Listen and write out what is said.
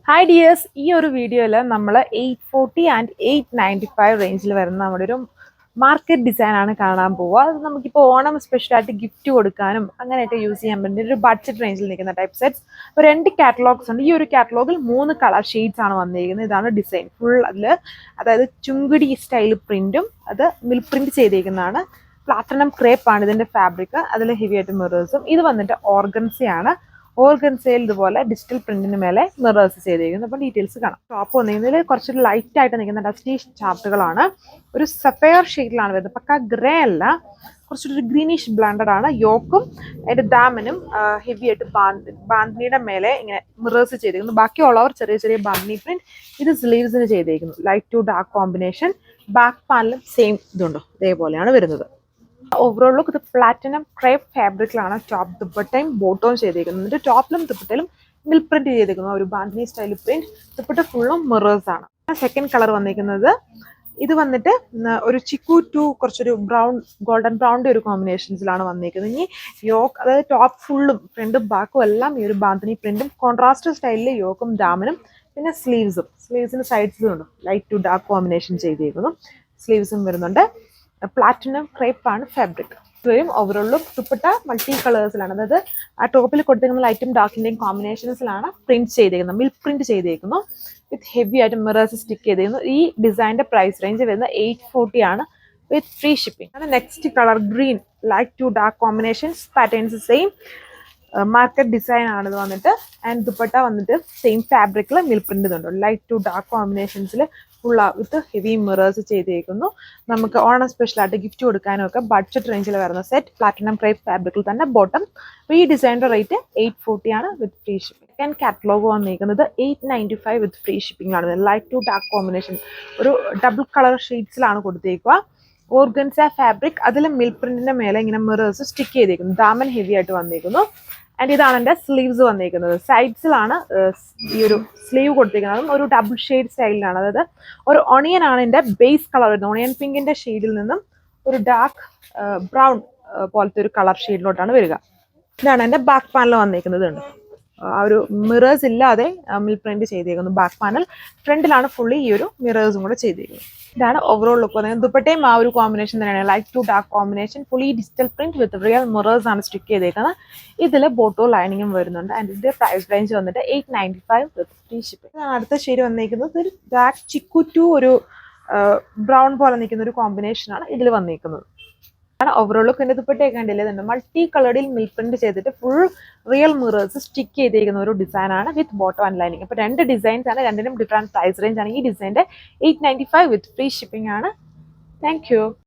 Hi dears, ഈ ഒരു വീഡിയോയിൽ നമ്മൾ 840 ആൻഡ് 895 റേഞ്ചിൽ വരുന്ന നമ്മുടെ ഒരു മാർക്കറ്റ് ഡിസൈൻ ആണ് കാണാൻ പോവുക. അത് നമുക്കിപ്പോൾ ഓണം സ്പെഷ്യലായിട്ട് ഗിഫ്റ്റ് കൊടുക്കാനും അങ്ങനെയൊക്കെ യൂസ് ചെയ്യാൻ പറ്റുന്ന ഒരു ബഡ്ജറ്റ് റേഞ്ചിൽ നിൽക്കുന്ന ടൈപ്പ് സെറ്റ്സ്. അപ്പോൾ 2 കാറ്റലോഗ്സ് ഉണ്ട്. ഈ ഒരു കാറ്റലോഗിൽ 3 കളർ ഷെയ്ഡ്സ് ആണ് വന്നിരിക്കുന്നത്. ഇതാണ് ഡിസൈൻ ഫുൾ. അതായത് ചുങ്കിടി സ്റ്റൈൽ പ്രിന്റും അത് മിൽ പ്രിന്റ് ചെയ്തേക്കുന്നതാണ്. പ്ലാറ്റിനം ക്രേപ്പ് ആണ് ഇതിന്റെ ഫാബ്രിക്. അതിൽ ഹെവി ആയിട്ട് മിറേഴ്സും. ഇത് വന്നിട്ട് ഓർഗൻസയാണ്. ഓർഗൻസയിൽ ഇതുപോലെ ഡിജിറ്റൽ പ്രിന്റിന് മേലെ മിറേഴ്സ് ചെയ്തിരിക്കുന്നു. അപ്പം ഡീറ്റെയിൽസ് കാണാം. ടോപ്പ് വന്നിരിക്കുന്നതിൽ കുറച്ചൊരു ലൈറ്റ് ആയിട്ട് നിൽക്കുന്ന ഡസ്റ്റി ചാർട്ടുകളാണ്. ഒരു സഫയർ ഷെയ്ഡിലാണ് വരുന്നത്. പക്ക ഗ്രേ അല്ല, കുറച്ചൊരു ഗ്രീനിഷ് ബ്ലാൻഡഡ് ആണ്. യോക്കും അതിന്റെ ദാമനും ഹെവി ആയിട്ട് ബാന്തിനിയുടെ മേലെ ഇങ്ങനെ മിറേഴ്സ് ചെയ്തിരിക്കുന്നു. ബാക്കിയുള്ളവർ ചെറിയ ചെറിയ ബാന്തിനി പ്രിന്റ്. ഇത് സ്ലീവ്സിന് ചെയ്തിരിക്കുന്നു. Light to dark combination. Back പാനലും സെയിം ഇതുണ്ടോ, ഇതേപോലെയാണ് വരുന്നത്. ഓവറോൾ ലുക്ക് ഇത് പ്ലാറ്റിനം ക്രേപ്പ് ഫാബ്രിക്കിലാണ് ടോപ്പ് ദുപ്പട്ടയും ബോട്ടവും ചെയ്തിരിക്കുന്നത്. ടോപ്പിലും ദുപ്പട്ടയിലും മിൽ പ്രിന്റ് ചെയ്തിരിക്കുന്നു. ഒരു ബാന്തിനി സ്റ്റൈൽ പ്രിന്റ്. ദുപ്പട്ട ഫുള്ളും മിറേഴ്സ് ആണ്. സെക്കൻഡ് കളർ വന്നിരിക്കുന്നത് ഇത് വന്നിട്ട് ഒരു ചിക്കു ടു കുറച്ചൊരു ബ്രൗൺ ഗോൾഡൻ ബ്രൗണിന്റെ ഒരു കോമ്പിനേഷൻസിലാണ് വന്നിരിക്കുന്നത്. ഇനി യോക്ക്, അതായത് ടോപ്പ് ഫുള്ളും ഫ്രണ്ടും ബാക്കും എല്ലാം ഈ ഒരു ബാന്തിനി പ്രിന്റും കോൺട്രാസ്റ്റ് സ്റ്റൈലിൽ യോക്കും ദാമനും പിന്നെ സ്ലീവ്സിന് സൈഡ്സും ഉണ്ട്. ലൈറ്റ് ടു ഡാർക്ക് കോമ്പിനേഷൻ ചെയ്തിരിക്കുന്നു. സ്ലീവ്സും വരുന്നുണ്ട്. പ്ലാറ്റിനം ക്രേപ്പ് ആണ് ഫാബ്രിക്. ഇതുവരും ഓവറോൾ ലുക്ക് ദുപ്പട്ട മൾട്ടി കളേഴ്സിലാണ്. അതായത് ആ ടോപ്പിൽ കൊടുത്തിരിക്കുന്ന ലൈറ്റും ഡാർക്കിന്റെയും കോമ്പിനേഷൻസിലാണ് പ്രിന്റ് ചെയ്തിരിക്കുന്നത്. മിൽക്ക് പ്രിന്റ് ചെയ്തിരിക്കുന്നു. വിത്ത് ഹെവി ആയിട്ട് മിറേഴ്സ് സ്റ്റിക്ക് ചെയ്തിരിക്കുന്നു. ഈ ഡിസൈനിന്റെ പ്രൈസ് റേഞ്ച് വരുന്നത് 840 ആണ് വിത്ത് ഫ്രീ ഷിപ്പിംഗ്. അത് next colour green, light to dark combinations, patterns same. Market design ആണ് ഇത് വന്നിട്ട്. ആൻഡ് ദുപ്പട്ട വന്നിട്ട് സെയിം ഫാബ്രിക്കിൽ മിൽ പ്രിന്റ് ഇതുണ്ട്. ലൈറ്റ് ടു ഡാർക്ക് കോമ്പിനേഷൻസിൽ ഫുൾ വിത്ത് ഹെവി മിറേഴ്സ് ചെയ്തിരിക്കുന്നു. നമുക്ക് ഓണം സ്പെഷ്യലായിട്ട് ഗിഫ്റ്റ് കൊടുക്കാനും ഒക്കെ ബഡ്ജറ്റ് റേഞ്ചിൽ വരുന്ന സെറ്റ് പ്ലാറ്റിനം ക്രേപ്പ് ഫാബ്രിക്കിൽ തന്നെ ബോട്ടം. ഈ ഡിസൈനിന്റെ റേറ്റ് 840 ആണ് with free shipping. Second catalogue വന്നിരിക്കുന്നത് 895 വിത്ത് ഫ്രീ ഷിപ്പിംഗ് ആണ്. ലൈറ്റ് ടു ഡാർക്ക് കോമ്പിനേഷൻ ഒരു ഡബിൾ കളർ ഷെയ്ഡ്സിലാണ് കൊടുത്തേക്കുക. ഓർഗൻസ ഫാബ്രിക്, അതിൽ മിൽ പ്രിന്റിന്റെ മേലെ ഇങ്ങനെ മിറേഴ്സ് സ്റ്റിക്ക് ചെയ്തേക്കുന്നു. ദാമൻ ഹെവി ആയിട്ട് വന്നിരിക്കുന്നു. ആൻഡ് ഇതാണ് എൻ്റെ സ്ലീവ്സ് വന്നിരിക്കുന്നത്. സൈഡ്സിലാണ് ഈ ഒരു സ്ലീവ് കൊടുത്തിരിക്കുന്നത്. ഒരു ഡബിൾ ഷെയ്ഡ് സ്റ്റൈലിലാണ്. അതായത് ഒരു ഒണിയൻ ആണ് എൻ്റെ ബേസ് കളർ വരുന്നത്. ഒണിയൻ പിങ്കിന്റെ ഷെയ്ഡിൽ നിന്നും ഒരു ഡാർക്ക് ബ്രൗൺ പോലത്തെ ഒരു കളർ ഷെയ്ഡിലോട്ടാണ് വരിക. ഇതാണ് എൻ്റെ ബാക്ക് പാനൽ വന്നിരിക്കുന്നത്. ഉണ്ട് ആ ഒരു മിറേഴ്സ് ഇല്ലാതെ മിൽ പ്രിന്റ് ചെയ്തേക്കുന്നു ബാക്ക് പാനൽ. ഫ്രണ്ടിലാണ് ഫുള്ളി ഈ ഒരു മിറേഴ്സും കൂടെ ചെയ്തേക്കുന്നത്. ഇതാണ് ഓവറോൾ ലുക്ക് വന്നത്. ദുപ്പട്ടയും ആ ഒരു കോമ്പിനേഷൻ തന്നെയാണ്. Light to dark combination, fully digital print with real mirrors ആണ് സ്റ്റിക്ക് ചെയ്തേക്കുന്നത്. ഇതിൽ ബോട്ടോ ലൈനിങ്ങും വരുന്നുണ്ട്. ആൻഡ് ഇതിന്റെ പ്രൈസ് റേഞ്ച് വന്നിട്ട് 895 വിത്ത് ഫ്രീ ഷിപ്പിംഗ്. അടുത്ത ഷെയ്ഡ് വന്നിരിക്കുന്നത് ഒരു ഡാർക്ക് ചിക്കു ടു ഒരു ബ്രൗൺ പോലെ നിൽക്കുന്ന ഒരു കോമ്പിനേഷനാണ് ഇതിൽ വന്നിരിക്കുന്നത്. Overall look. എൻ്റെ ദുപ്പട്ടയൊക്കെ കണ്ടില്ലേ, മൾട്ടി കളറിൽ മിൽ പ്രിന്റ് ചെയ്തിട്ട് ഫുൾ റിയൽ മിറേഴ്സ് സ്റ്റിക്ക് ചെയ്തിരിക്കുന്ന ഒരു ഡിസൈനാണ് വിത്ത് ബോട്ടം ആൻഡ് ലൈനിങ്. അപ്പോൾ 2 ഡിസൈൻസ് ആണ്. രണ്ടിനും ഡിഫറെന്റ് പ്രൈസ് റേഞ്ച് ആണ്. ഈ ഡിസൈൻ്റെ 895 വിത്ത് ഫ്രീ ഷിപ്പിംഗ് ആണ്. Thank you.